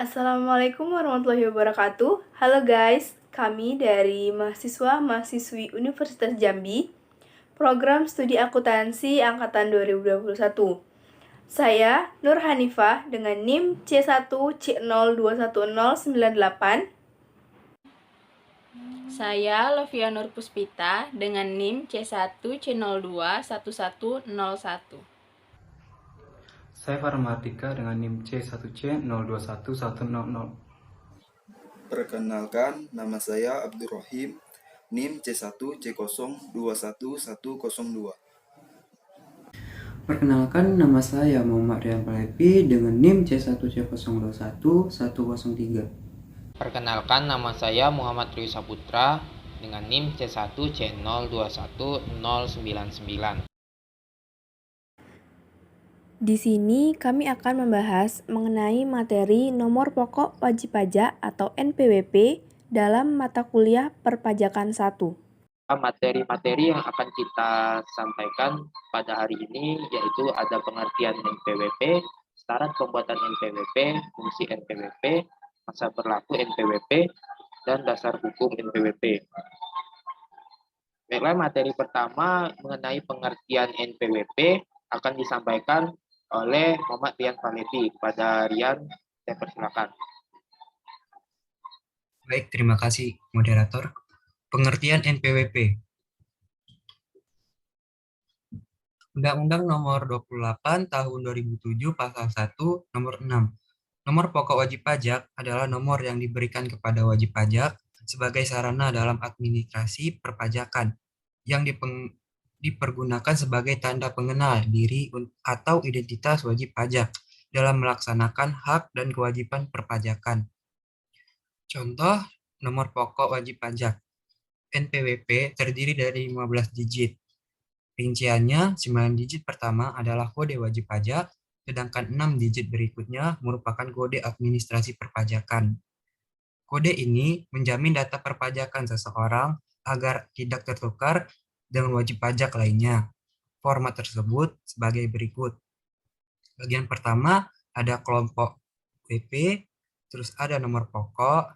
Assalamualaikum warahmatullahi wabarakatuh. Halo guys, kami dari mahasiswa-mahasiswi Universitas Jambi, program studi akuntansi angkatan 2021. Saya Nur Hanifah dengan NIM C1C021098. Saya Lovia Nur Puspita dengan NIM C1C021101. Saya Farmatika dengan NIM C1C021100. Perkenalkan, nama saya Abdurrahim, NIM C1C021102. Perkenalkan, nama saya Muhammad Rian Palepi dengan NIM C1C0211103. Perkenalkan, nama saya Muhammad Trio Saputra dengan NIM C1C021099. Di sini kami akan membahas mengenai materi nomor pokok wajib pajak atau NPWP dalam mata kuliah Perpajakan 1. Materi-materi yang akan kita sampaikan pada hari ini yaitu ada pengertian NPWP, syarat pembuatan NPWP, fungsi NPWP, masa berlaku NPWP, dan dasar hukum NPWP. Baiklah, materi pertama mengenai pengertian NPWP akan disampaikan oleh Muhammad Rian Palepi. Kepada Rian, saya persilakan. Baik, terima kasih moderator. Pengertian NPWP. Undang-Undang Nomor 28 Tahun 2007 Pasal 1 Nomor 6. Nomor pokok wajib pajak adalah nomor yang diberikan kepada wajib pajak sebagai sarana dalam administrasi perpajakan yang dipergunakan sebagai tanda pengenal diri atau identitas wajib pajak dalam melaksanakan hak dan kewajiban perpajakan. Contoh nomor pokok wajib pajak. NPWP terdiri dari 15 digit. Rinciannya, 9 digit pertama adalah kode wajib pajak, sedangkan 6 digit berikutnya merupakan kode administrasi perpajakan. Kode ini menjamin data perpajakan seseorang agar tidak tertukar dengan wajib pajak lainnya. Format tersebut sebagai berikut. Bagian pertama ada kelompok WP, terus ada nomor pokok,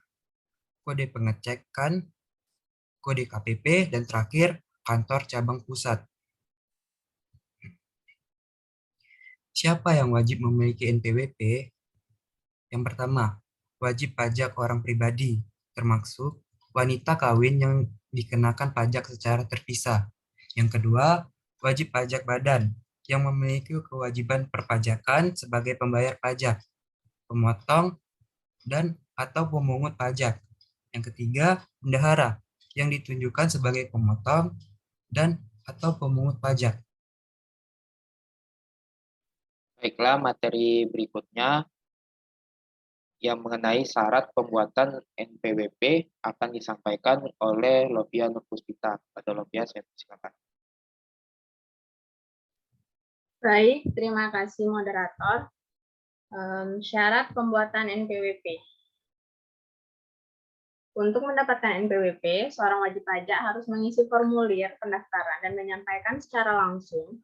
kode pengecekan, kode KPP, dan terakhir kantor cabang pusat. Siapa yang wajib memiliki NPWP? Yang pertama, wajib pajak orang pribadi, termasuk wanita kawin yang dikenakan pajak secara terpisah. Yang kedua, wajib pajak badan yang memiliki kewajiban perpajakan sebagai pembayar pajak, pemotong, dan atau pemungut pajak. Yang ketiga, bendahara yang ditunjukkan sebagai pemotong dan atau pemungut pajak. Baiklah, materi berikutnya yang mengenai syarat pembuatan NPWP akan disampaikan oleh Lovia Nur Puspita. Pada Lovia, saya persilakan. Baik, terima kasih moderator. Syarat pembuatan NPWP. Untuk mendapatkan NPWP, seorang wajib pajak harus mengisi formulir pendaftaran dan menyampaikan secara langsung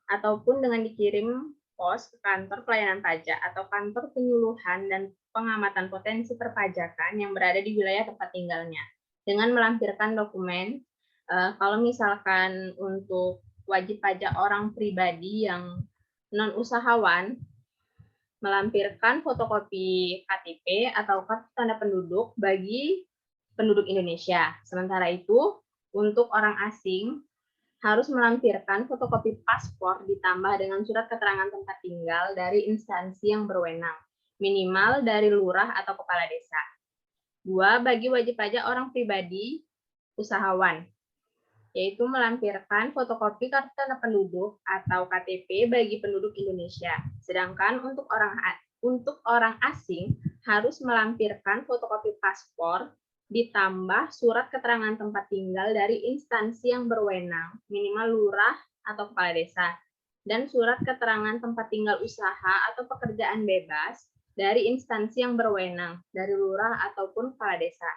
ataupun dengan dikirim pos ke kantor pelayanan pajak atau kantor penyuluhan dan pengamatan potensi perpajakan yang berada di wilayah tempat tinggalnya dengan melampirkan dokumen. Kalau misalkan untuk wajib pajak orang pribadi yang non-usahawan, melampirkan fotokopi KTP atau kartu tanda penduduk bagi penduduk Indonesia. Sementara itu, untuk orang asing harus melampirkan fotokopi paspor ditambah dengan surat keterangan tempat tinggal dari instansi yang berwenang, minimal dari lurah atau kepala desa. 2. Bagi wajib pajak orang pribadi usahawan, yaitu melampirkan fotokopi kartu tanda penduduk atau KTP bagi penduduk Indonesia. Sedangkan untuk orang asing harus melampirkan fotokopi paspor ditambah surat keterangan tempat tinggal dari instansi yang berwenang, minimal lurah atau kepala desa, dan surat keterangan tempat tinggal usaha atau pekerjaan bebas dari instansi yang berwenang, dari lurah ataupun kepala desa.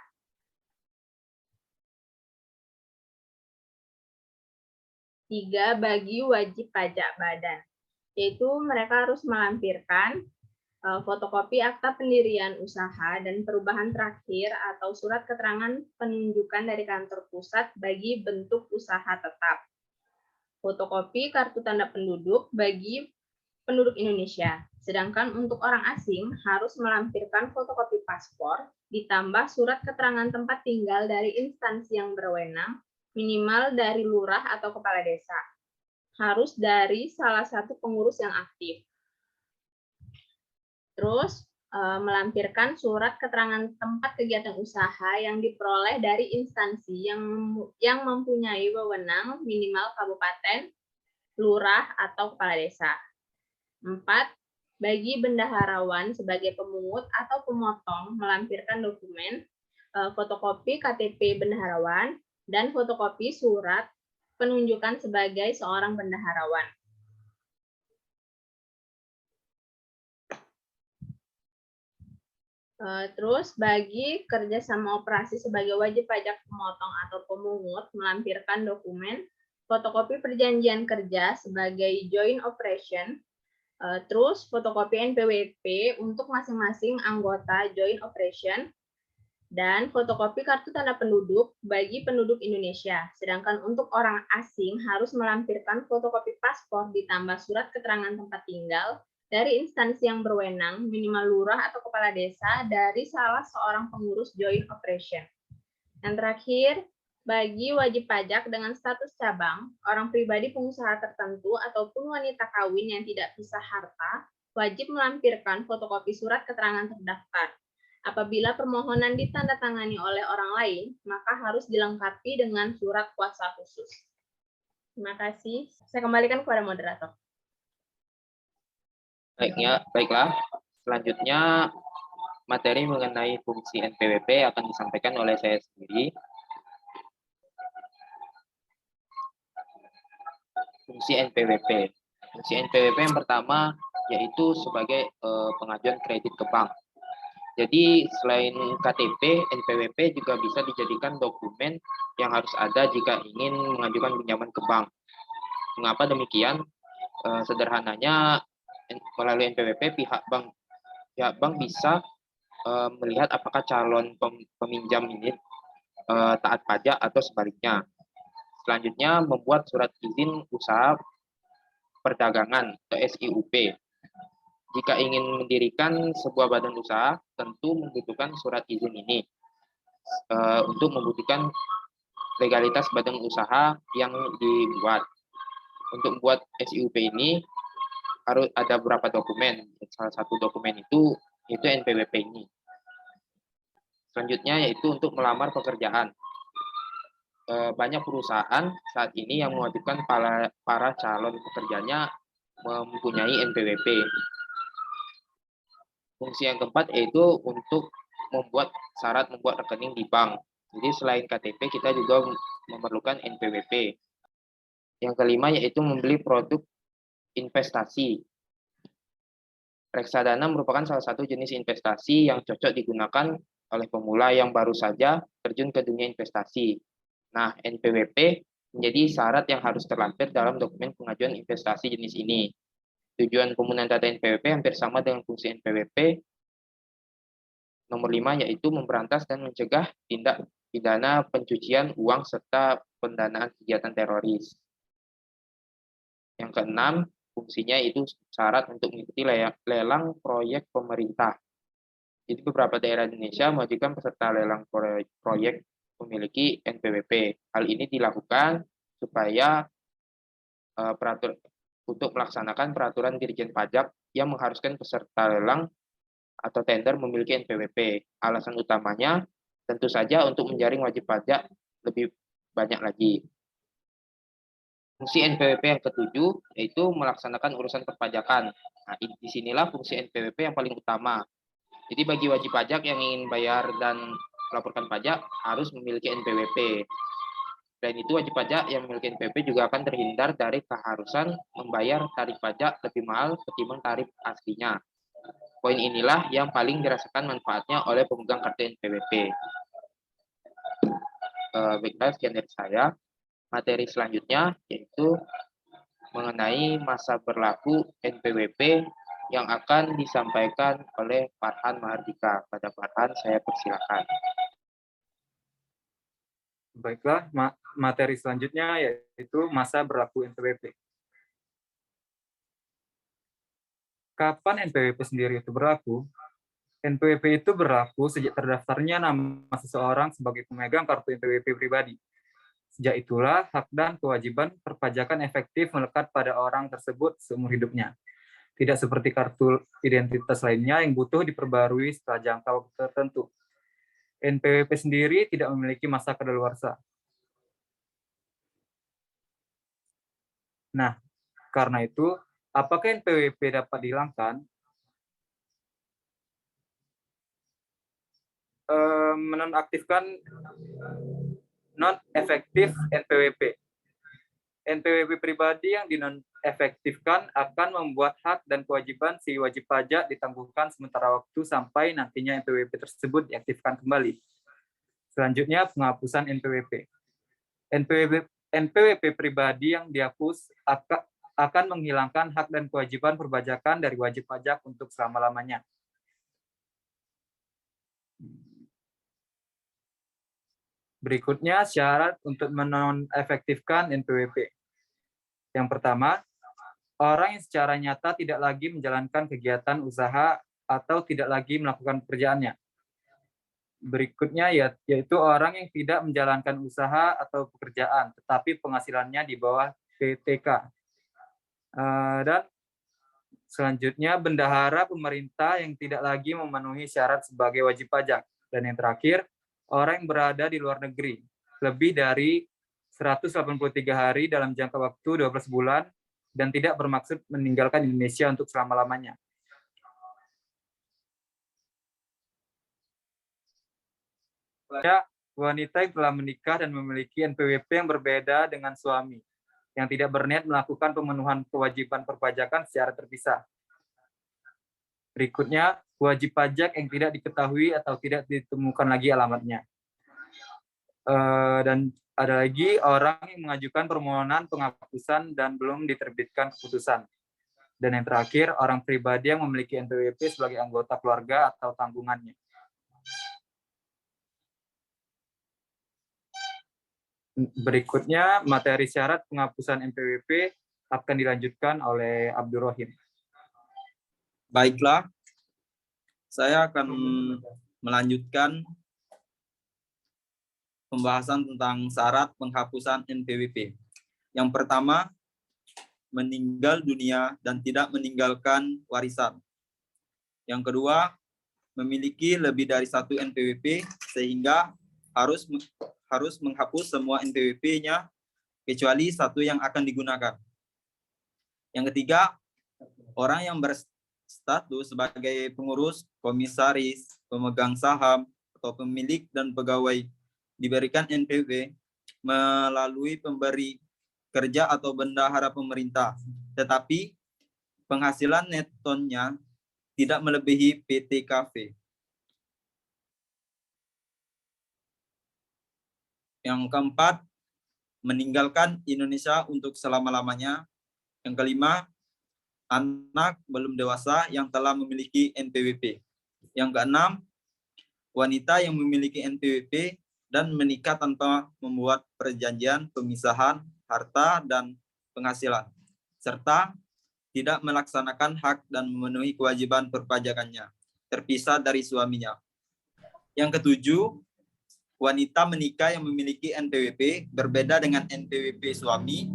3. Bagi wajib pajak badan, yaitu mereka harus melampirkan fotokopi akta pendirian usaha dan perubahan terakhir atau surat keterangan penunjukan dari kantor pusat bagi bentuk usaha tetap. Fotokopi kartu tanda penduduk bagi penduduk Indonesia. Sedangkan untuk orang asing harus melampirkan fotokopi paspor ditambah surat keterangan tempat tinggal dari instansi yang berwenang, minimal dari lurah atau kepala desa. Harus dari salah satu pengurus yang aktif. Terus melampirkan surat keterangan tempat kegiatan usaha yang diperoleh dari instansi yang mempunyai wewenang minimal kabupaten, lurah, atau kepala desa. 4. Bagi bendaharawan sebagai pemungut atau pemotong melampirkan dokumen, fotokopi KTP bendaharawan, dan fotokopi surat penunjukan sebagai seorang bendaharawan. Terus bagi kerjasama operasi sebagai wajib pajak pemotong atau pemungut melampirkan dokumen, fotokopi perjanjian kerja sebagai joint operation, terus fotokopi NPWP untuk masing-masing anggota joint operation, dan fotokopi kartu tanda penduduk bagi penduduk Indonesia. Sedangkan untuk orang asing harus melampirkan fotokopi paspor ditambah surat keterangan tempat tinggal dari instansi yang berwenang, minimal lurah atau kepala desa dari salah seorang pengurus joint operation. Yang terakhir, bagi wajib pajak dengan status cabang, orang pribadi pengusaha tertentu ataupun wanita kawin yang tidak bisa harta, wajib melampirkan fotokopi surat keterangan terdaftar. Apabila permohonan ditandatangani oleh orang lain, maka harus dilengkapi dengan surat kuasa khusus. Terima kasih. Saya kembalikan kepada moderator. Baiklah. Selanjutnya, materi mengenai fungsi NPWP akan disampaikan oleh saya sendiri. Fungsi NPWP. Fungsi NPWP yang pertama yaitu sebagai pengajuan kredit ke bank. Jadi selain KTP, NPWP juga bisa dijadikan dokumen yang harus ada jika ingin mengajukan pinjaman ke bank. Mengapa demikian? Sederhananya, melalui NPWP pihak bank bisa melihat apakah calon peminjam ini taat pajak atau sebaliknya. Selanjutnya, membuat surat izin usaha perdagangan atau SIUP. Jika ingin mendirikan sebuah badan usaha, tentu membutuhkan surat izin ini untuk membuktikan legalitas badan usaha yang dibuat. Untuk membuat SIUP ini harus ada beberapa dokumen. Salah satu dokumen itu NPWP ini. Selanjutnya yaitu untuk melamar pekerjaan. Banyak perusahaan saat ini yang mewajibkan para calon pekerjanya mempunyai NPWP. Fungsi yang keempat yaitu untuk membuat syarat membuat rekening di bank. Jadi selain KTP kita juga memerlukan NPWP. Yang kelima yaitu membeli produk investasi. Reksadana merupakan salah satu jenis investasi yang cocok digunakan oleh pemula yang baru saja terjun ke dunia investasi. Nah, NPWP menjadi syarat yang harus terlampir dalam dokumen pengajuan investasi jenis ini. Tujuan penggunaan data NPWP hampir sama dengan fungsi NPWP. Nomor 5 yaitu memberantas dan mencegah tindak pidana pencucian uang serta pendanaan kegiatan teroris. Yang keenam, fungsinya itu syarat untuk mengikuti lelang proyek pemerintah. Jadi beberapa daerah Indonesia mewajibkan peserta lelang proyek memiliki NPWP. Hal ini dilakukan supaya untuk melaksanakan peraturan Dirjen Pajak yang mengharuskan peserta lelang atau tender memiliki NPWP. Alasan utamanya tentu saja untuk menjaring wajib pajak lebih banyak lagi. Fungsi NPWP yang ketujuh yaitu melaksanakan urusan perpajakan. Nah, disinilah fungsi NPWP yang paling utama. Jadi bagi wajib pajak yang ingin bayar dan melaporkan pajak harus memiliki NPWP. Selain itu, wajib pajak yang memiliki NPWP juga akan terhindar dari keharusan membayar tarif pajak lebih mahal ketimbang tarif aslinya. Poin inilah yang paling dirasakan manfaatnya oleh pemegang kartu NPWP. Baiklah, sekian dari saya. Materi selanjutnya yaitu mengenai masa berlaku NPWP yang akan disampaikan oleh Farhan Mahardika. Pada Farhan, saya persilakan. Baiklah, materi selanjutnya yaitu masa berlaku NPWP. Kapan NPWP sendiri itu berlaku? NPWP itu berlaku sejak terdaftarnya nama seseorang sebagai pemegang kartu NPWP pribadi. Sejak itulah, hak dan kewajiban perpajakan efektif melekat pada orang tersebut seumur hidupnya. Tidak seperti kartu identitas lainnya yang butuh diperbarui setelah jangka waktu tertentu. NPWP sendiri tidak memiliki masa kadaluarsa. Nah, karena itu, apakah NPWP dapat dihilangkan? Menonaktifkan non-efektif NPWP. NPWP pribadi yang dinonefektifkan akan membuat hak dan kewajiban si wajib pajak ditangguhkan sementara waktu sampai nantinya NPWP tersebut diaktifkan kembali. Selanjutnya, penghapusan NPWP. NPWP pribadi yang dihapus akan menghilangkan hak dan kewajiban perpajakan dari wajib pajak untuk selama-lamanya. Berikutnya, syarat untuk menonefektifkan NPWP. Yang pertama, orang yang secara nyata tidak lagi menjalankan kegiatan usaha atau tidak lagi melakukan pekerjaannya. Berikutnya, yaitu orang yang tidak menjalankan usaha atau pekerjaan, tetapi penghasilannya di bawah PTK. Dan selanjutnya, bendahara pemerintah yang tidak lagi memenuhi syarat sebagai wajib pajak. Dan yang terakhir, orang yang berada di luar negeri lebih dari 183 hari dalam jangka waktu 12 bulan dan tidak bermaksud meninggalkan Indonesia untuk selama-lamanya. Wanita yang telah menikah dan memiliki NPWP yang berbeda dengan suami, yang tidak berniat melakukan pemenuhan kewajiban perpajakan secara terpisah. Berikutnya, wajib pajak yang tidak diketahui atau tidak ditemukan lagi alamatnya. Dan ada lagi orang yang mengajukan permohonan penghapusan dan belum diterbitkan keputusan. Dan yang terakhir, orang pribadi yang memiliki NPWP sebagai anggota keluarga atau tanggungannya. Berikutnya, materi syarat penghapusan NPWP akan dilanjutkan oleh Abdur Rahim. Baiklah, saya akan melanjutkan pembahasan tentang syarat penghapusan NPWP. Yang pertama, meninggal dunia dan tidak meninggalkan warisan. Yang kedua, memiliki lebih dari satu NPWP sehingga harus menghapus semua NPWP-nya kecuali satu yang akan digunakan. Yang ketiga, orang yang berstatus sebagai pengurus, komisaris, pemegang saham, atau pemilik dan pegawai diberikan NPWP melalui pemberi kerja atau bendahara pemerintah, tetapi penghasilan netonya tidak melebihi PTKV. Yang keempat, meninggalkan Indonesia untuk selama-lamanya. Yang kelima, anak belum dewasa yang telah memiliki NPWP. Yang keenam, wanita yang memiliki NPWP dan menikah tanpa membuat perjanjian pemisahan harta dan penghasilan, serta tidak melaksanakan hak dan memenuhi kewajiban perpajakannya, terpisah dari suaminya. Yang ketujuh, wanita menikah yang memiliki NPWP berbeda dengan NPWP suami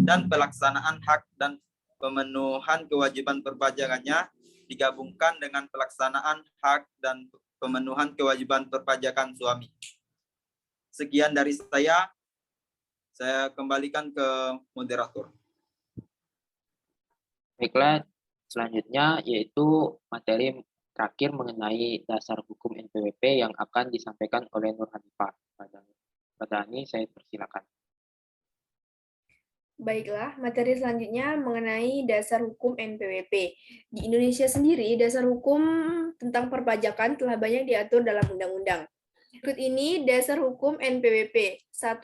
dan pelaksanaan hak dan pemenuhan kewajiban perpajakannya digabungkan dengan pelaksanaan hak dan pemenuhan kewajiban perpajakan suami. Sekian dari saya kembalikan ke moderator. Baiklah, selanjutnya yaitu materi terakhir mengenai dasar hukum NPWP yang akan disampaikan oleh Nur Hanifah. Pada ini saya persilakan. Baiklah, materi selanjutnya mengenai dasar hukum NPWP. Di Indonesia sendiri, dasar hukum tentang perpajakan telah banyak diatur dalam undang-undang. Berikut ini dasar hukum NPWP. 1.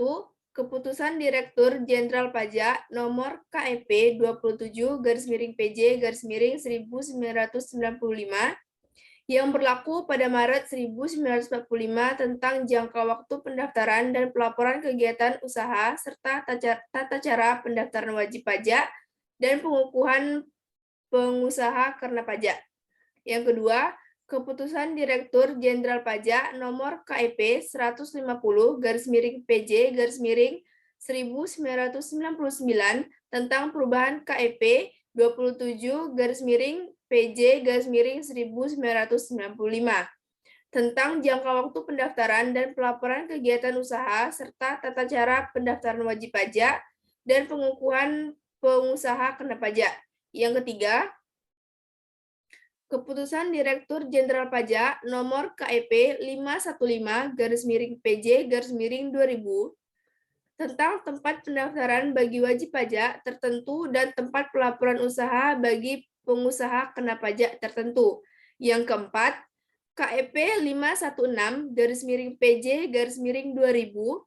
Keputusan Direktur Jenderal Pajak Nomor KEP 27/PJ/1995 yang berlaku pada Maret 1945 tentang jangka waktu pendaftaran dan pelaporan kegiatan usaha serta tata cara pendaftaran wajib pajak dan pengukuhan pengusaha kena pajak. Yang kedua, Keputusan Direktur Jenderal Pajak Nomor KEP 150/PJ/1999 tentang perubahan KEP 27/PJ/1995 tentang jangka waktu pendaftaran dan pelaporan kegiatan usaha serta tata cara pendaftaran wajib pajak dan pengukuhan pengusaha kena pajak. Yang ketiga, Keputusan Direktur Jenderal Pajak Nomor KEP 515/PJ/2000 tentang tempat pendaftaran bagi wajib pajak tertentu dan tempat pelaporan usaha bagi pengusaha kena pajak tertentu. Yang keempat, KEP 516/PJ/2000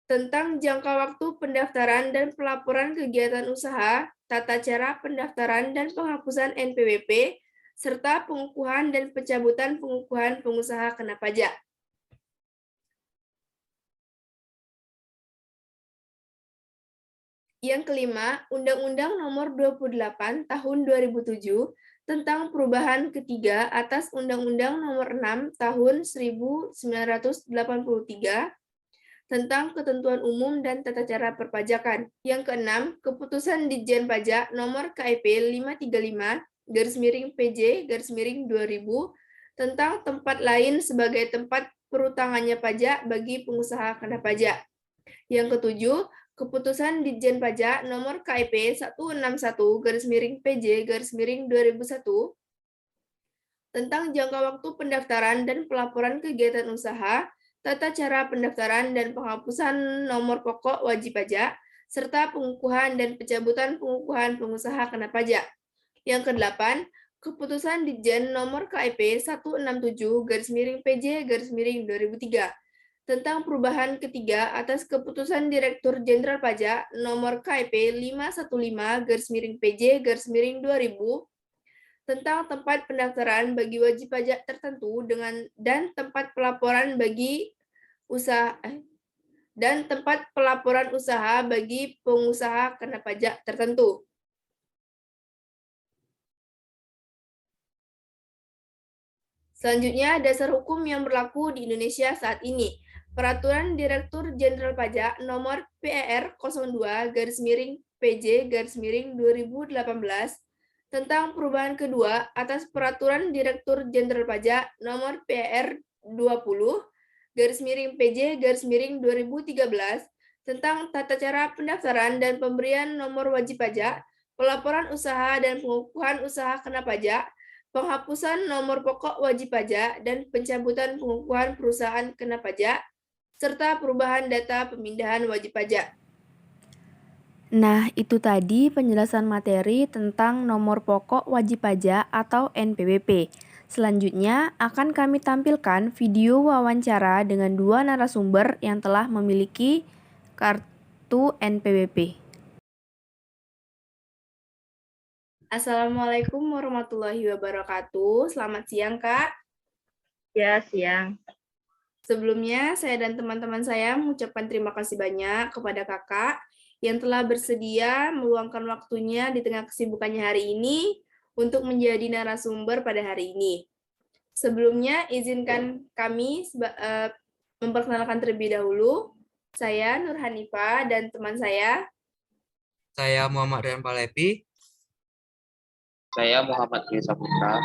tentang jangka waktu pendaftaran dan pelaporan kegiatan usaha, tata cara pendaftaran dan penghapusan NPWP, serta pengukuhan dan pencabutan pengukuhan pengusaha kena pajak. Yang kelima, Undang-Undang Nomor 28 Tahun 2007 tentang perubahan ketiga atas Undang-Undang Nomor 6 Tahun 1983 tentang ketentuan umum dan tata cara perpajakan. Yang keenam, Keputusan Ditjen Pajak Nomor KEP 535/PJ/2000 tentang tempat lain sebagai tempat perutangannya pajak bagi pengusaha kena pajak. Yang ketujuh, Keputusan Ditjen Pajak Nomor KEP 161/PJ/2001 tentang jangka waktu pendaftaran dan pelaporan kegiatan usaha, tata cara pendaftaran dan penghapusan nomor pokok wajib pajak, serta pengukuhan dan pencabutan pengukuhan pengusaha kena pajak. Yang kedelapan, Keputusan Ditjen Nomor KEP 167/PJ/2003 tentang perubahan ketiga atas Keputusan Direktur Jenderal Pajak Nomor KEP 515/PJ/2000 tentang tempat pendaftaran bagi wajib pajak tertentu dan tempat pelaporan usaha bagi pengusaha kena pajak tertentu. Selanjutnya, dasar hukum yang berlaku di Indonesia saat ini. Peraturan Direktur Jenderal Pajak Nomor PER 02/PJ/2018 tentang perubahan kedua atas Peraturan Direktur Jenderal Pajak Nomor PER 20/PJ/2013 tentang tata cara pendaftaran dan pemberian nomor wajib pajak, pelaporan usaha dan pengukuhan usaha kena pajak, penghapusan nomor pokok wajib pajak dan pencabutan pengukuhan perusahaan kena pajak, serta perubahan data pemindahan wajib pajak. Nah, itu tadi penjelasan materi tentang nomor pokok wajib pajak atau NPWP. Selanjutnya akan kami tampilkan video wawancara dengan dua narasumber yang telah memiliki kartu NPWP. Assalamualaikum warahmatullahi wabarakatuh. Selamat siang, Kak. Ya, siang. Sebelumnya, saya dan teman-teman saya mengucapkan terima kasih banyak kepada Kakak yang telah bersedia meluangkan waktunya di tengah kesibukannya hari ini untuk menjadi narasumber pada hari ini. Sebelumnya, izinkan kami memperkenalkan terlebih dahulu. Saya Nur Hanifah dan teman saya. Saya Muhammad Rian Palepi. Saya Muhammad Rizal Putra.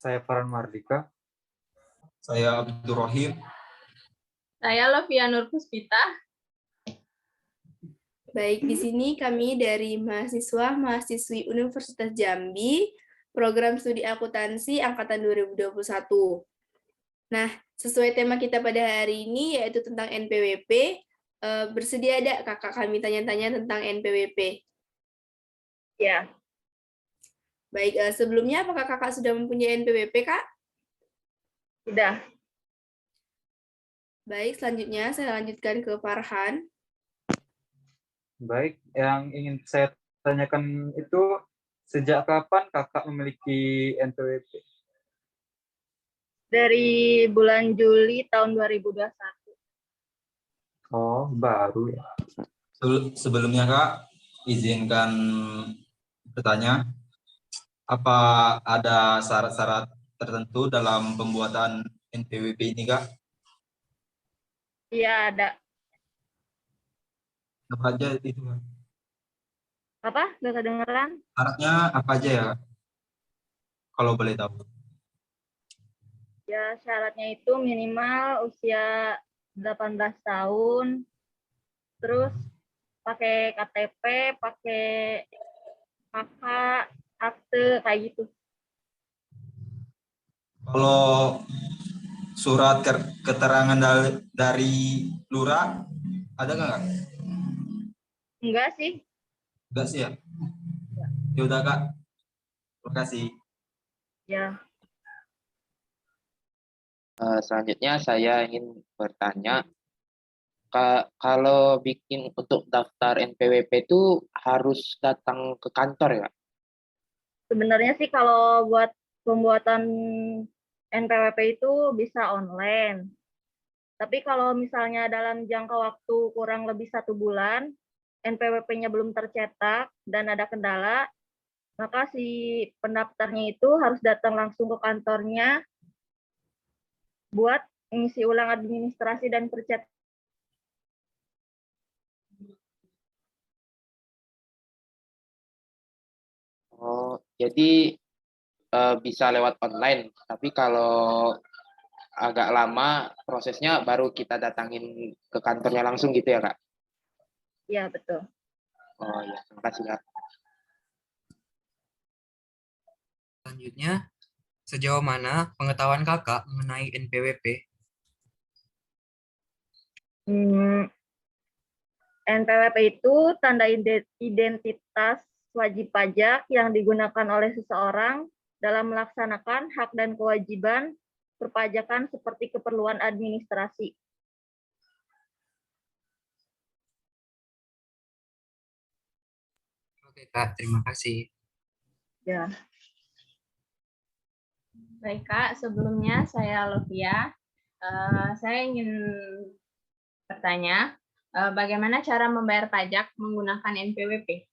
Saya Farhan Mardika. Saya Abdul Rahim. Saya Lovia Nur Puspita. Baik, di sini kami dari mahasiswa-mahasiswi Universitas Jambi, Program Studi Akuntansi Angkatan 2021. Nah, sesuai tema kita pada hari ini, yaitu tentang NPWP, bersedia ada kakak kami tanya-tanya tentang NPWP? Ya. Baik, sebelumnya apakah kakak sudah mempunyai NPWP, Kak? Sudah. Baik, selanjutnya saya lanjutkan ke Farhan. Baik, yang ingin saya tanyakan itu sejak kapan kakak memiliki NPWP? Dari bulan Juli tahun 2021. Oh, baru ya. Sebelumnya Kak, izinkan bertanya, apa ada syarat-syarat tertentu dalam pembuatan NPWP ini Kak? Iya, ada. Apa aja itu Kak? Apa? Gak kedengeran? Syaratnya apa aja ya Kak? Kalau boleh tahu. Ya, syaratnya itu minimal usia 18 tahun, terus pakai KTP, pakai kakak, akte, kayak gitu. Kalau surat keterangan dari lurah ada nggak Kak? Enggak sih. Enggak sih ya. Ya udah Kak. Terima kasih. Ya, Selanjutnya saya ingin bertanya, kalau bikin untuk daftar NPWP itu harus datang ke kantor ya? sebenarnya sih kalau buat pembuatan NPWP itu bisa online. Tapi kalau misalnya dalam jangka waktu kurang lebih 1 bulan, NPWP-nya belum tercetak dan ada kendala, maka si pendaftarnya itu harus datang langsung ke kantornya buat mengisi ulang administrasi dan percetakan. Oh, jadi bisa lewat online. Tapi kalau agak lama prosesnya baru kita datangin ke kantornya langsung gitu ya, Kak? Ya, betul. Oh ya, terima kasih, Kak. Selanjutnya, sejauh mana pengetahuan kakak mengenai NPWP? NPWP itu tanda identitas wajib pajak yang digunakan oleh seseorang dalam melaksanakan hak dan kewajiban perpajakan seperti keperluan administrasi. Oke, Kak, terima kasih. Ya. Baik Kak, sebelumnya saya Lovia. Saya ingin bertanya, bagaimana cara membayar pajak menggunakan NPWP?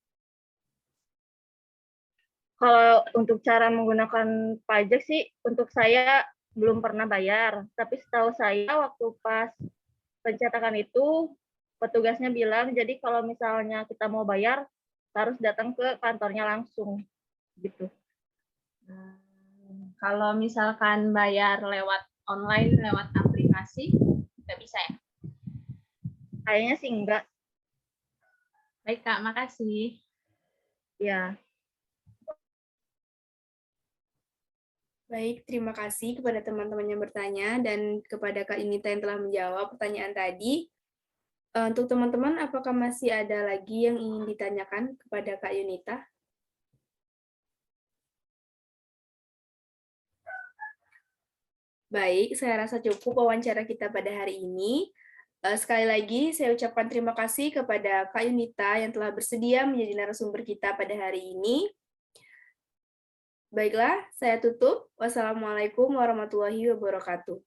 Kalau untuk cara menggunakan pajak sih, untuk saya belum pernah bayar. Tapi setahu saya waktu pas pencetakan itu, petugasnya bilang, jadi kalau misalnya kita mau bayar, harus datang ke kantornya langsung. Gitu. Kalau misalkan bayar lewat online, lewat aplikasi, nggak bisa ya? Kayaknya sih enggak. Baik Kak, makasih. Ya. Baik, terima kasih kepada teman-teman yang bertanya dan kepada Kak Yunita yang telah menjawab pertanyaan tadi. Untuk teman-teman, apakah masih ada lagi yang ingin ditanyakan kepada Kak Yunita? Baik, saya rasa cukup wawancara kita pada hari ini. Sekali lagi, saya ucapkan terima kasih kepada Kak Yunita yang telah bersedia menjadi narasumber kita pada hari ini. Baiklah, saya tutup. Wassalamualaikum warahmatullahi wabarakatuh.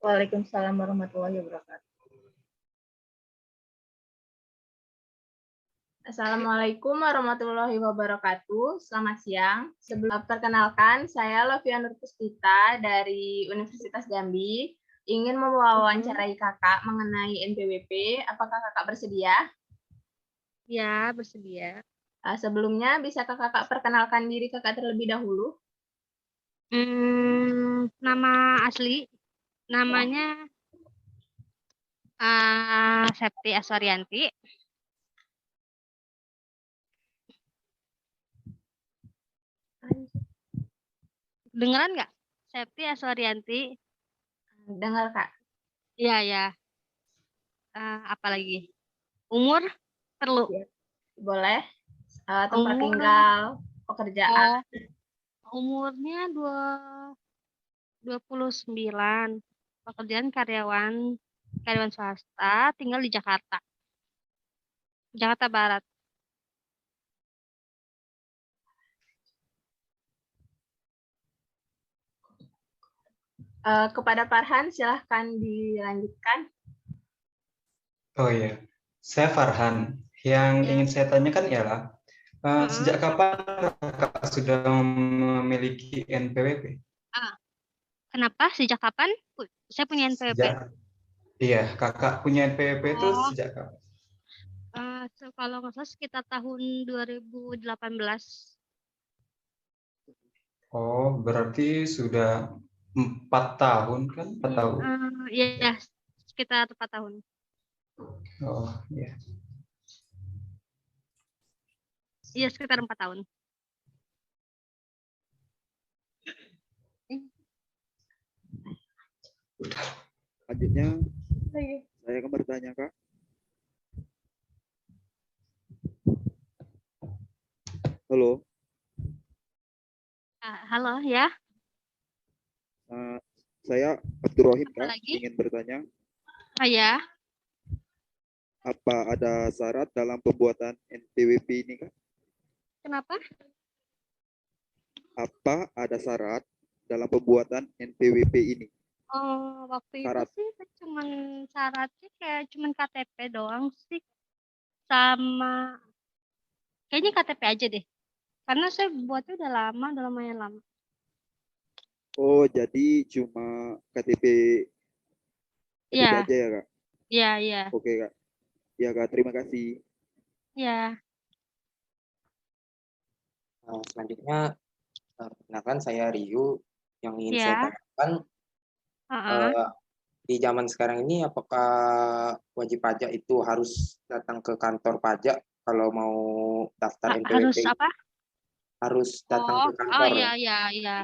Waalaikumsalam warahmatullahi wabarakatuh. Assalamualaikum warahmatullahi wabarakatuh. Selamat siang. Sebelum perkenalkan, saya Lovia Nurpuspita dari Universitas Jambi. Ingin mewawancarai kakak mengenai NPWP. Apakah kakak bersedia? Ya, bersedia. Sebelumnya, bisakah kakak perkenalkan diri kakak terlebih dahulu? Nama asli, namanya Septi Aswarianti. Dengeran nggak? Septi Aswarianti. Dengar, Kak. Iya, ya. Apa lagi? Umur perlu? Ya. Boleh. Tempat Umur. tinggal, pekerjaan. Umurnya 29. Pekerjaan karyawan karyawan swasta, tinggal di Jakarta, Jakarta Barat. Kepada Farhan, silahkan dilanjutkan. Oh iya, saya Farhan. Yang Ya. ingin saya tanyakan ialah, Mm-mm. sejak kapan kakak sudah memiliki NPWP? Kenapa? Sejak kapan? Saya punya NPWP. Iya, kakak punya NPWP itu Oh. sejak kapan? Kalau nggak salah sekitar tahun 2018. Oh, berarti sudah 4 tahun kan? 4 tahun. Iya, sekitar 4 tahun. Oh, iya. Iya, sekitar 4 tahun. Selanjutnya, saya akan bertanya, Kak. Halo, Halo, ya. saya Abdurrahim, Apa Kak. lagi? Ingin bertanya, Oh ya, apa ada syarat dalam pembuatan NPWP ini, Kak? kenapa? Apa ada syarat dalam pembuatan NPWP ini? Oh, waktu Syarat. itu sih cuman syaratnya kayak cuman KTP doang sih. Sama kayaknya KTP aja deh. Karena saya buatnya udah lumayan lama. Oh, jadi cuma KTP Iya, aja ya, Kak? iya, iya. Oke, Kak. Ya, Kak. Terima kasih. Iya. Selanjutnya, perkenalkan saya Ryu. Yang ingin Iya. saya tanyakan, di zaman sekarang ini apakah wajib pajak itu harus datang ke kantor pajak kalau mau daftar Harus NPWP? apa? Harus datang ke Oh kantor. iya, iya, iya.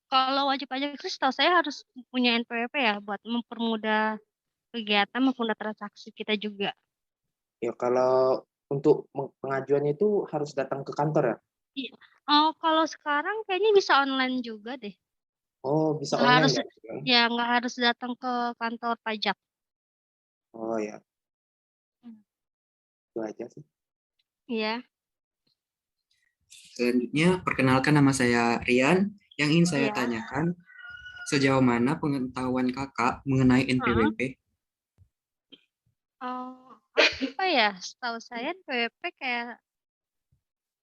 Kalau wajib pajak itu setahu saya harus punya NPWP ya buat mempermudah kegiatan, mempermudah transaksi kita juga. Ya, kalau untuk pengajuannya itu harus datang ke kantor ya? Iya. Oh, kalau sekarang kayaknya bisa online juga deh. Oh, bisa Nggak online harus, ya? ya nggak harus datang ke kantor pajak. Oh ya, itu aja sih. Iya. Selanjutnya, perkenalkan nama saya Rian. Yang ingin saya Iya. tanyakan, sejauh mana pengetahuan kakak mengenai NPWP? Apa ya? Setahu saya NPWP kayak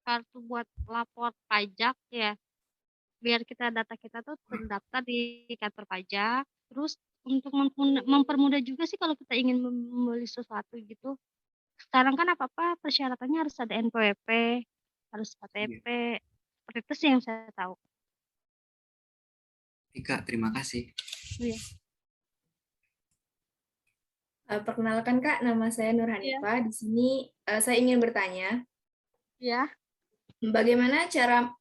kartu buat lapor pajak ya. Biar data kita tuh terdaftar di kantor pajak. Terus untuk mempermudah juga sih kalau kita ingin membeli sesuatu gitu. Sekarang kan apa-apa persyaratannya harus ada NPWP, harus KTP. Seperti itu sih yang saya tahu. Kak, terima kasih. Iya. Perkenalkan Kak, nama saya Nur Hanifah. Di sini saya ingin bertanya, Ya. bagaimana cara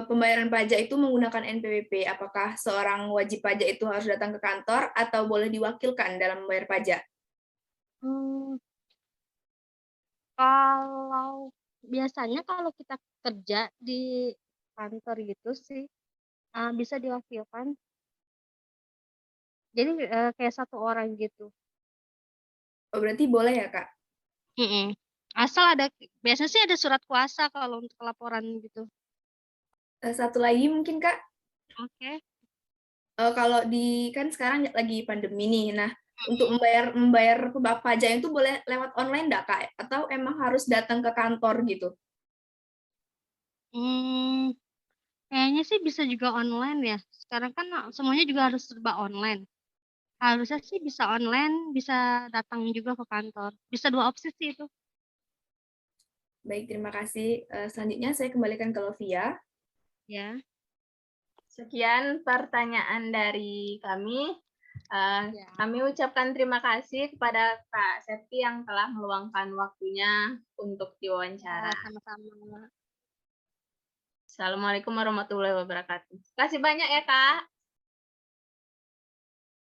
pembayaran pajak itu menggunakan NPWP? Apakah seorang wajib pajak itu harus datang ke kantor atau boleh diwakilkan dalam membayar pajak? Kalau biasanya kalau kita kerja di kantor gitu sih bisa diwakilkan. Jadi kayak satu orang gitu. Oh, berarti boleh ya Kak? Asal biasanya sih ada surat kuasa kalau untuk laporan gitu. Satu lagi mungkin Kak, Oke. kalau kan sekarang lagi pandemi nih, nah untuk membayar pajak itu boleh lewat online nggak Kak? Atau emang harus datang ke kantor gitu? Kayaknya sih bisa juga online ya. Sekarang kan semuanya juga harus serba online. Harusnya sih bisa online, bisa datang juga ke kantor. Bisa 2 opsi sih itu. Baik, terima kasih. Selanjutnya saya kembalikan ke Lovia. Ya. Sekian pertanyaan dari kami. Kami ucapkan terima kasih kepada Kak Septi yang telah meluangkan waktunya untuk diwawancara. Sama-sama. Assalamualaikum warahmatullahi wabarakatuh. Terima kasih banyak ya Kak.